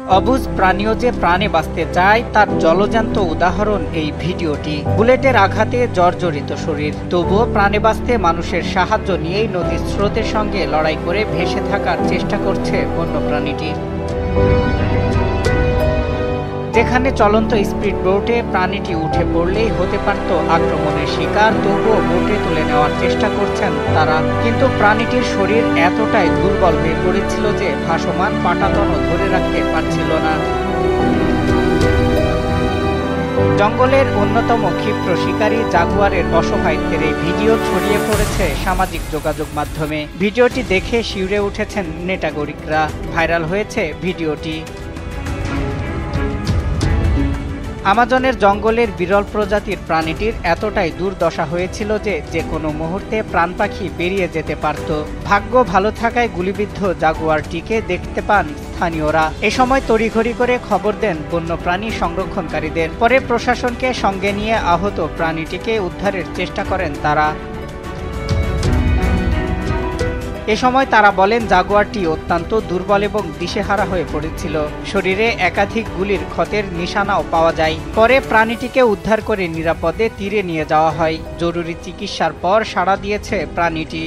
অবুঝ প্রাণীও যে প্রাণে বাঁচতে চায় তার জলজ্যান্ত উদাহরণ এই ভিডিওটি। বুলেটের আঘাতে জর্জরিত শরীর, তবুও প্রাণে বাঁচতে মানুষের সাহায্য নিয়েই নদীর স্রোতের সঙ্গে লড়াই করে ভেসে থাকার চেষ্টা করছে বন্যপ্রাণীটি। যেখানে চলন্ত স্পিড বোটে প্রাণীটি উঠে পড়লেই হতে পারত আক্রমণের শিকার, তবুও বোটে তুলে নেওয়ার চেষ্টা করছেন তারা। কিন্তু প্রাণীটির শরীর এতটাই দুর্বল হয়ে পড়েছিল যে ভাসমান পাটাতনও ধরে রাখতে পারছিল না। জঙ্গলের অন্যতম ক্ষিপ্র শিকারী জাগুয়ারের অসহায়ত্বের এই ভিডিও ছড়িয়ে পড়েছে সামাজিক যোগাযোগ মাধ্যমে। ভিডিওটি দেখে শিউরে উঠেছেন নেটাগরিকরা। ভাইরাল হয়েছে ভিডিওটি। আমাজনের জঙ্গলের বিরল প্রজাতির প্রাণীটির এতটাই দুর্দশা হয়েছিল যে কোনো মুহূর্তে প্রাণ পাখি বেরিয়ে যেতে পারত। ভাগ্য ভালো থাকায় গুলিবিদ্ধ জাগুয়ারটিকে দেখতে পান স্থানীয়রা। এ সময় তড়িঘড়ি করে খবর দেন বন্যপ্রাণী সংরক্ষণকারীদের। পরে প্রশাসনকে সঙ্গে নিয়ে আহত প্রাণীটিকে উদ্ধারের চেষ্টা করেন তারা। এ সময় তারা বলেন জাগুয়ারটি অত্যন্ত দুর্বল এবং দিশেহারা হয়ে পড়েছিল। শরীরে একাধিক গুলির ক্ষতের নিশানাও পাওয়া যায়। পরে প্রাণীটিকে উদ্ধার করে নিরাপদে তীরে নিয়ে যাওয়া হয়। জরুরি চিকিৎসার পর সাড়া দিয়েছে প্রাণীটি।